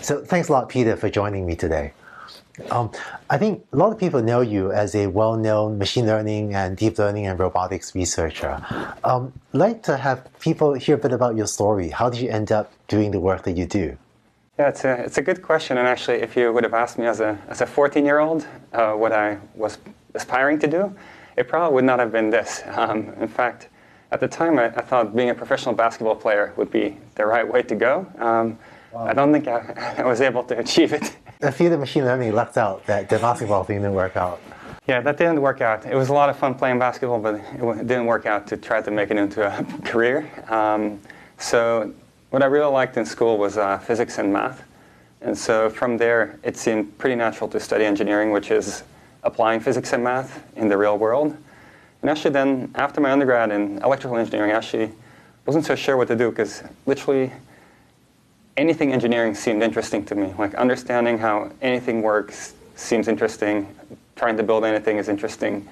So thanks a lot, Peter, for joining me today. I think a lot of people know you as a well-known machine learning and deep learning and robotics researcher. I'd like to have people hear a bit about your story. How did you end up doing the work that you do? Yeah, it's a good question. And actually, if you would have asked me as a 14-year-old what I was aspiring to do, it probably would not have been this. In fact, at the time, I thought being a professional basketball player would be the right way to go. Wow. I don't think I was able to achieve it. I feel the machine learning lucked out, that the basketball thing didn't work out. Yeah, that didn't work out. It was a lot of fun playing basketball, but it didn't work out to try to make it into a career. So what I really liked in school was physics and math. And so from there, it seemed pretty natural to study engineering, which is applying physics and math in the real world. And actually then, after my undergrad in electrical engineering, I actually wasn't so sure what to do, because literally anything engineering seemed interesting to me. Like understanding how anything works seems interesting. Trying to build anything is interesting.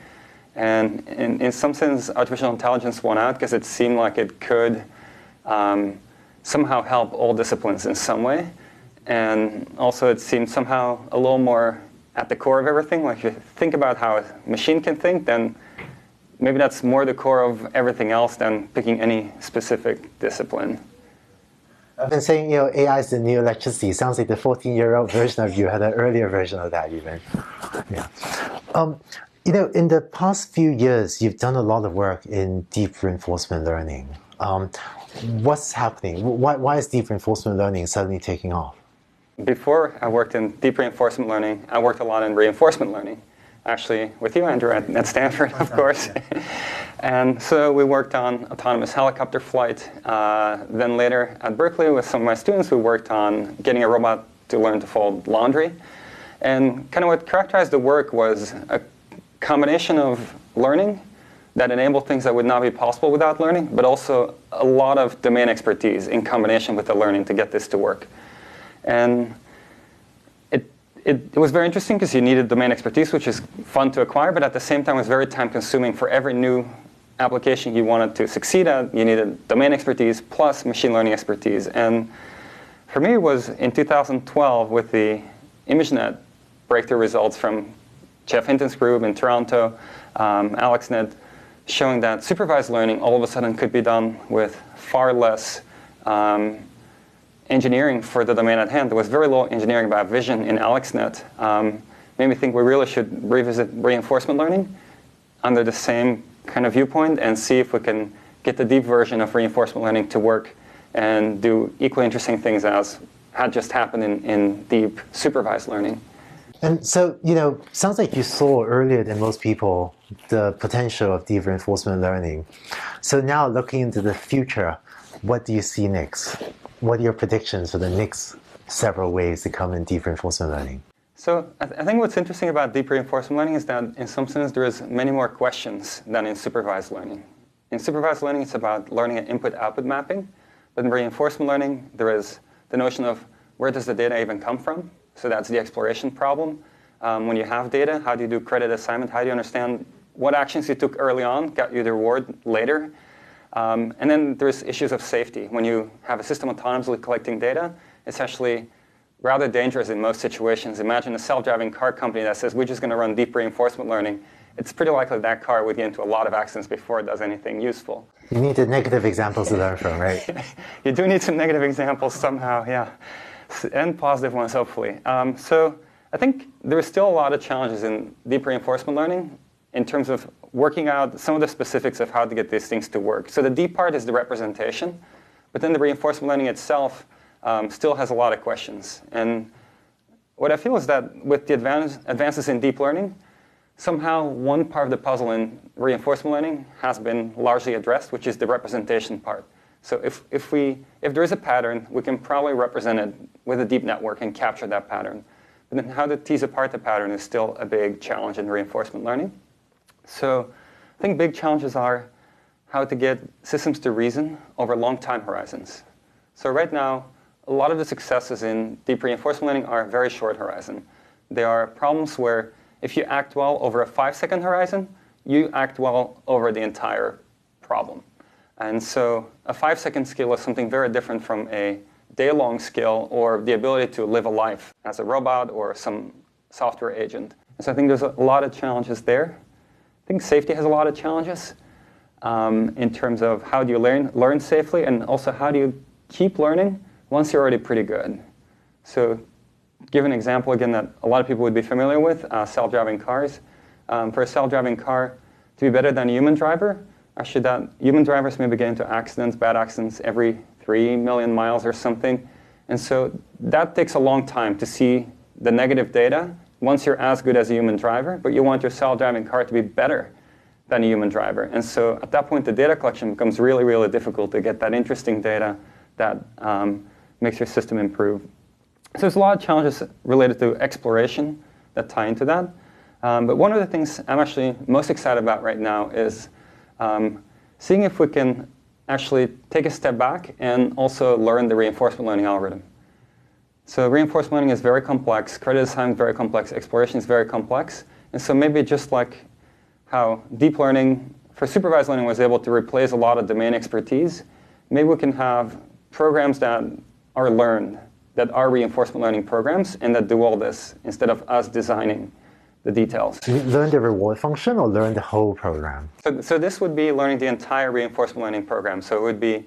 And in some sense, artificial intelligence won out because it seemed like it could somehow help all disciplines in some way. And also it seemed somehow a little more at the core of everything. Like if you think about how a machine can think, then maybe that's more the core of everything else than picking any specific discipline. I've been saying, AI is the new electricity. Sounds like the 14-year-old version of you had an earlier version of that even. Yeah. In the past few years, you've done a lot of work in deep reinforcement learning. What's happening? Why is deep reinforcement learning suddenly taking off? Before I worked in deep reinforcement learning, I worked a lot in reinforcement learning. Actually, with you, Andrew, at Stanford, of course. And so we worked on autonomous helicopter flight. Then later at Berkeley, with some of my students, we worked on getting a robot to learn to fold laundry. And kind of what characterized the work was a combination of learning that enabled things that would not be possible without learning, but also a lot of domain expertise in combination with the learning to get this to work. And it was very interesting because you needed domain expertise, which is fun to acquire, but at the same time it was very time-consuming. For every new application you wanted to succeed at, you needed domain expertise plus machine learning expertise. And for me, it was in 2012 with the ImageNet breakthrough results from Jeff Hinton's group in Toronto, AlexNet, showing that supervised learning all of a sudden could be done with far less engineering for the domain at hand. There was very little engineering about vision in AlexNet. Made me think we really should revisit reinforcement learning under the same kind of viewpoint and see if we can get the deep version of reinforcement learning to work and do equally interesting things as had just happened in deep supervised learning. And so, sounds like you saw earlier than most people the potential of deep reinforcement learning. So now looking into the future, what do you see next? What are your predictions for the next several ways to come in deep reinforcement learning? So I think what's interesting about deep reinforcement learning is that in some sense there is many more questions than in supervised learning. In supervised learning, it's about learning an input-output mapping. But in reinforcement learning, there is the notion of where does the data even come from? So that's the exploration problem. When you have data, how do you do credit assignment? How do you understand what actions you took early on got you the reward later? And then there's issues of safety. When you have a system autonomously collecting data, it's actually rather dangerous in most situations. Imagine a self-driving car company that says, we're just going to run deep reinforcement learning. It's pretty likely that car would get into a lot of accidents before it does anything useful. You need the negative examples to learn from, right? You do need some negative examples somehow, yeah. And positive ones, hopefully. So I think there are still a lot of challenges in deep reinforcement learning in terms of working out some of the specifics of how to get these things to work. So the deep part is the representation, but then the reinforcement learning itself still has a lot of questions. And what I feel is that with the advances in deep learning, somehow one part of the puzzle in reinforcement learning has been largely addressed, which is the representation part. So if there is a pattern, we can probably represent it with a deep network and capture that pattern. But then how to tease apart the pattern is still a big challenge in reinforcement learning. So I think big challenges are how to get systems to reason over long time horizons. So right now, a lot of the successes in deep reinforcement learning are very short horizon. There are problems where if you act well over a 5-second horizon, you act well over the entire problem. And so a 5-second skill is something very different from a day-long skill or the ability to live a life as a robot or some software agent. So I think there's a lot of challenges there. I think safety has a lot of challenges in terms of how do you learn safely, and also how do you keep learning once you're already pretty good. So give an example again that a lot of people would be familiar with, self-driving cars. For a self-driving car to be better than a human driver, actually that human drivers maybe get into accidents, bad accidents every 3 million miles or something. And so that takes a long time to see the negative data once you're as good as a human driver, but you want your self-driving car to be better than a human driver. And so at that point, the data collection becomes really, really difficult to get that interesting data that makes your system improve. So there's a lot of challenges related to exploration that tie into that. But one of the things I'm actually most excited about right now is seeing if we can actually take a step back and also learn the reinforcement learning algorithm. So reinforcement learning is very complex, credit design is very complex, exploration is very complex. And so maybe just like how deep learning for supervised learning was able to replace a lot of domain expertise, maybe we can have programs that are learned, that are reinforcement learning programs, and that do all this instead of us designing the details. Learn the reward function or learn the whole program? So this would be learning the entire reinforcement learning program. So it would be,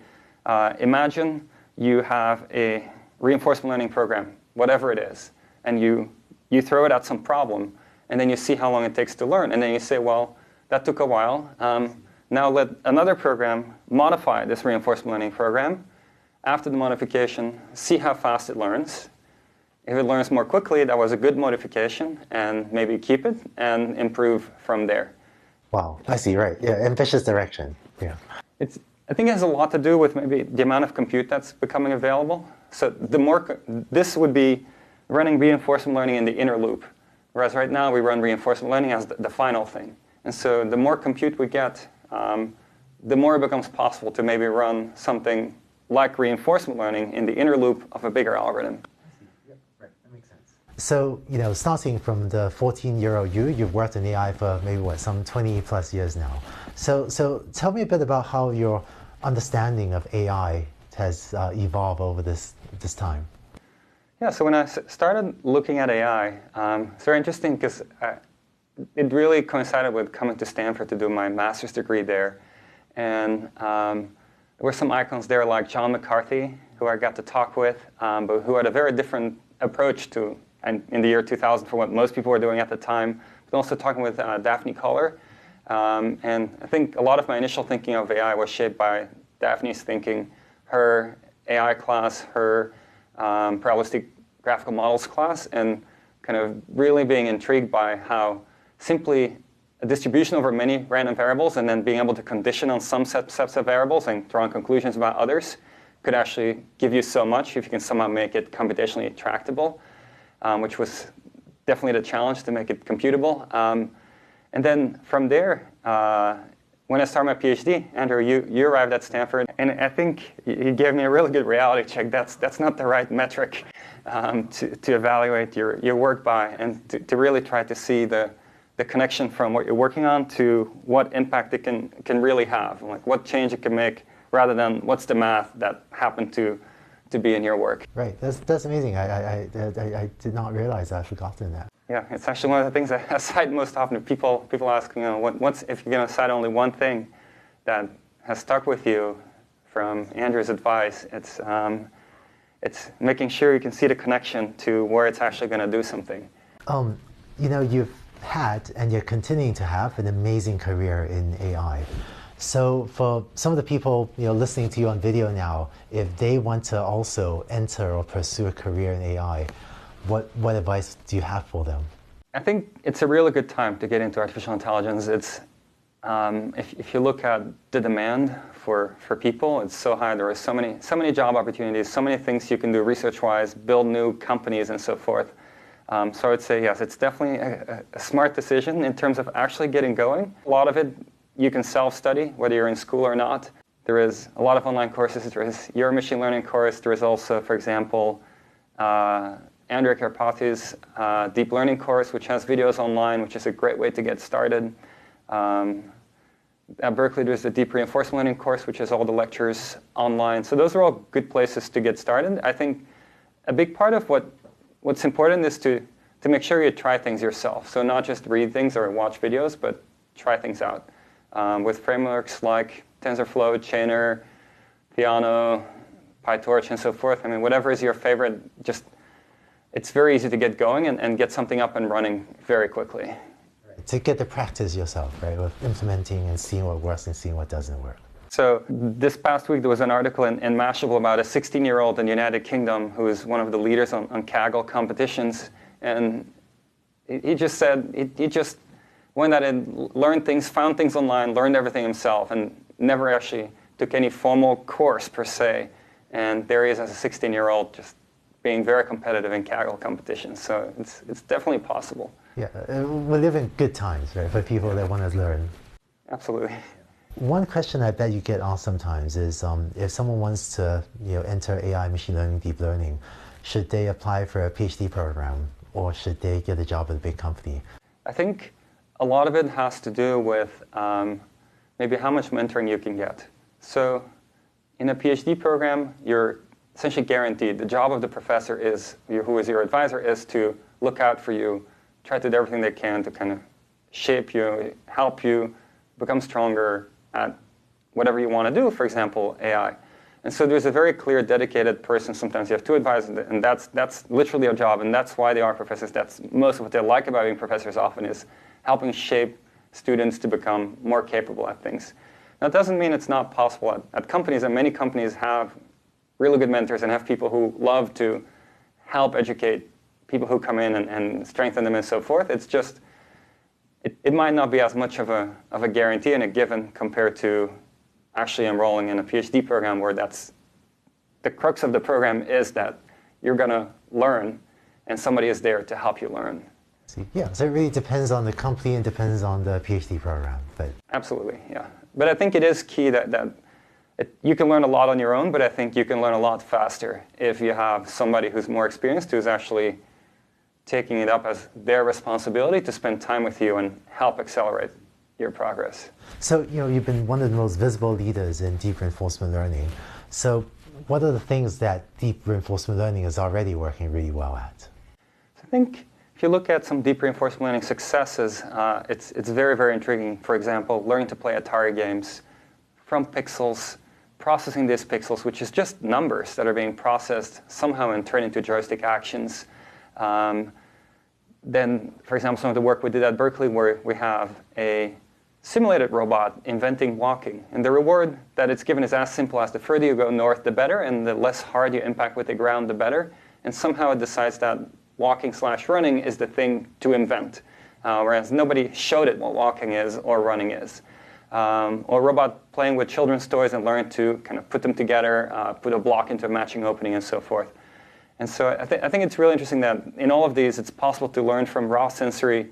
imagine you have a reinforcement learning program, whatever it is, and you throw it at some problem, and then you see how long it takes to learn, and then you say, well, that took a while. Now let another program modify this reinforcement learning program. After the modification, see how fast it learns. If it learns more quickly, that was a good modification, and maybe keep it and improve from there. Wow, I see, right. Yeah, ambitious direction. Yeah. I think it has a lot to do with maybe the amount of compute that's becoming available. So this would be running reinforcement learning in the inner loop, whereas right now we run reinforcement learning as the final thing. And so the more compute we get, the more it becomes possible to maybe run something like reinforcement learning in the inner loop of a bigger algorithm. So, starting from the 14-year-old you've worked in AI for maybe some 20 plus years now. So tell me a bit about how your understanding of AI has evolved over this time. Yeah, so when I started looking at AI, it's very interesting because it really coincided with coming to Stanford to do my master's degree there. And there were some icons there like John McCarthy, who I got to talk with, but who had a very different approach to in the year 2000 for what most people were doing at the time, but also talking with Daphne Koller. And I think a lot of my initial thinking of AI was shaped by Daphne's thinking, her AI class, her probabilistic graphical models class, and kind of really being intrigued by how simply a distribution over many random variables and then being able to condition on some sets of variables and drawing conclusions about others could actually give you so much if you can somehow make it computationally tractable. Which was definitely the challenge to make it computable. And then from there, when I started my PhD, Andrew, you arrived at Stanford, and I think you gave me a really good reality check. That's not the right metric to evaluate your work by, and to really try to see the connection from what you're working on to what impact it can really have, like what change it can make, rather than what's the math that happened to be in your work. Right, that's amazing. I did not realize I'd forgotten that. Yeah, it's actually one of the things that I cite most often. People ask, what's if you're going to cite only one thing that has stuck with you from Andrew's advice? It's making sure you can see the connection to where it's actually going to do something. You've had and you're continuing to have an amazing career in AI. So for some of the people listening to you on video now, if they want to also enter or pursue a career in AI, what advice do you have for them? I think it's a really good time to get into artificial intelligence. It's if you look at the demand for people, it's so high. There are so many job opportunities, so many things you can do research-wise, build new companies and so forth. So I would say yes, it's definitely a smart decision in terms of actually getting going. A lot of it you can self-study, whether you're in school or not. There is a lot of online courses. There is your machine learning course. There is also, for example, Andrea Karpathy's deep learning course, which has videos online, which is a great way to get started. At Berkeley, there's the deep reinforcement learning course, which is all the lectures online. So those are all good places to get started. I think a big part of what's important is to make sure you try things yourself. So not just read things or watch videos, but try things out. With frameworks like TensorFlow, Chainer, Piano, PyTorch, and so forth. I mean, whatever is your favorite, it's very easy to get going and get something up and running very quickly. To get the practice yourself, right, with implementing and seeing what works and seeing what doesn't work. So this past week, there was an article in Mashable about a 16-year-old in the United Kingdom who is one of the leaders on Kaggle competitions. And he just said he just went out and learned things, found things online, learned everything himself, and never actually took any formal course per se. And there he is as a 16-year-old just being very competitive in Kaggle competitions. So it's definitely possible. Yeah, we live in good times, right, for people that want to learn. Absolutely. One question I bet you get asked sometimes is if someone wants to enter AI, machine learning, deep learning, should they apply for a PhD program or should they get a job at a big company? I think a lot of it has to do with maybe how much mentoring you can get. So in a PhD program, you're essentially guaranteed. The job of the professor who is your advisor is to look out for you, try to do everything they can to kind of shape you, help you become stronger at whatever you want to do, for example, AI. And so there's a very clear, dedicated person. Sometimes you have two advisors, and that's literally a job, and that's why they are professors. That's most of what they like about being professors often is helping shape students to become more capable at things. Now, it doesn't mean it's not possible at companies, and many companies have really good mentors and have people who love to help educate people who come in and strengthen them and so forth. It's just, it might not be as much of a guarantee and a given compared to actually enrolling in a PhD program where that's, the crux of the program is that you're going to learn and somebody is there to help you learn. Yeah, so it really depends on the company and depends on the PhD program. But absolutely, yeah. But I think it is key that you can learn a lot on your own, but I think you can learn a lot faster if you have somebody who's more experienced, who's actually taking it up as their responsibility to spend time with you and help accelerate your progress. So, you've been one of the most visible leaders in deep reinforcement learning. So what are the things that deep reinforcement learning is already working really well at? I think if you look at some deep reinforcement learning successes, it's very, very intriguing. For example, learning to play Atari games from pixels, processing these pixels, which is just numbers that are being processed somehow and turned into joystick actions. Then, for example, some of the work we did at Berkeley where we have a simulated robot inventing walking. And the reward that it's given is as simple as the further you go north, the better, and the less hard you impact with the ground, the better. And somehow it decides that walking/running is the thing to invent, whereas nobody showed it what walking is or running is. Or a robot playing with children's toys and learning to kind of put them together, put a block into a matching opening, and so forth. And so I think it's really interesting that in all of these, it's possible to learn from raw sensory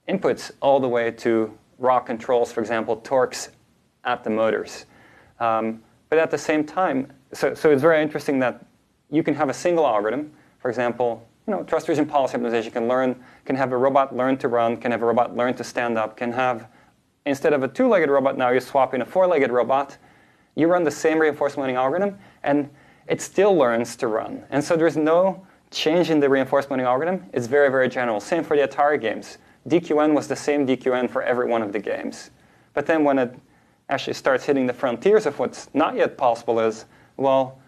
inputs all the way to raw controls, for example, torques at the motors. But at the same time, so it's very interesting that you can have a single algorithm. For example, trust region policy optimization can have a robot learn to run, can have a robot learn to stand up, can have, instead of a two-legged robot, now you swap in a four-legged robot. You run the same reinforcement learning algorithm, and it still learns to run. And so there's no change in the reinforcement learning algorithm. It's very, very general. Same for the Atari games. DQN was the same DQN for every one of the games. But then when it actually starts hitting the frontiers of what's not yet possible is, well,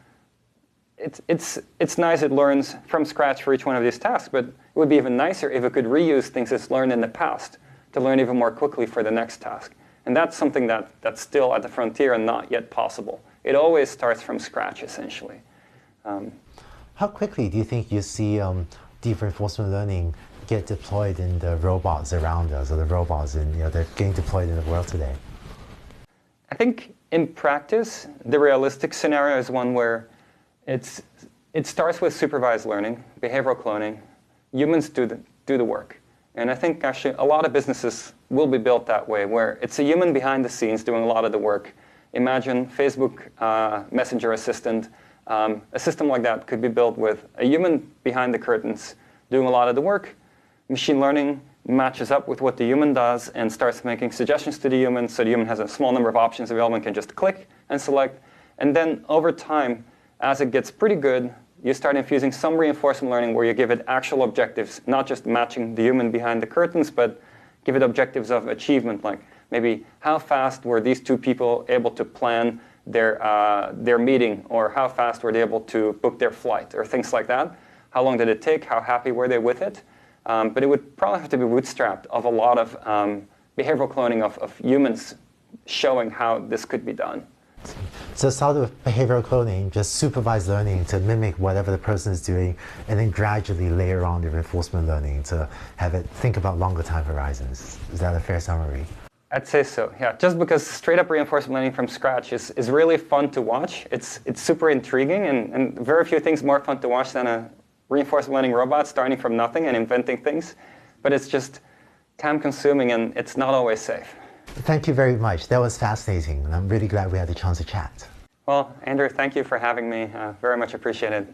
it's nice it learns from scratch for each one of these tasks, but it would be even nicer if it could reuse things it's learned in the past to learn even more quickly for the next task. And that's something that's still at the frontier and not yet possible. It always starts from scratch, essentially. How quickly do you think you see deep reinforcement learning get deployed in the robots around us, or the robots they're getting deployed in the world today? I think in practice, the realistic scenario is one where it starts with supervised learning, behavioral cloning. Humans do the work. And I think actually a lot of businesses will be built that way, where it's a human behind the scenes doing a lot of the work. Imagine Facebook Messenger Assistant. A system like that could be built with a human behind the curtains doing a lot of the work, machine learning matches up with what the human does and starts making suggestions to the human, so the human has a small number of options available and can just click and select. And then over time, as it gets pretty good, you start infusing some reinforcement learning where you give it actual objectives, not just matching the human behind the curtains, but give it objectives of achievement, like maybe how fast were these two people able to plan their meeting, or how fast were they able to book their flight, or things like that. How long did it take? How happy were they with it? But it would probably have to be bootstrapped of a lot of behavioral cloning of humans showing how this could be done. So start with behavioral cloning, just supervised learning to mimic whatever the person is doing, and then gradually layer on the reinforcement learning to have it think about longer time horizons. Is that a fair summary? I'd say so, yeah. Just because straight up reinforcement learning from scratch is really fun to watch. It's super intriguing, and very few things more fun to watch than a reinforcement learning robot starting from nothing and inventing things. But it's just time consuming, and it's not always safe. Thank you very much. That was fascinating, and I'm really glad we had the chance to chat. Well, Andrew, thank you for having me. Very much appreciated.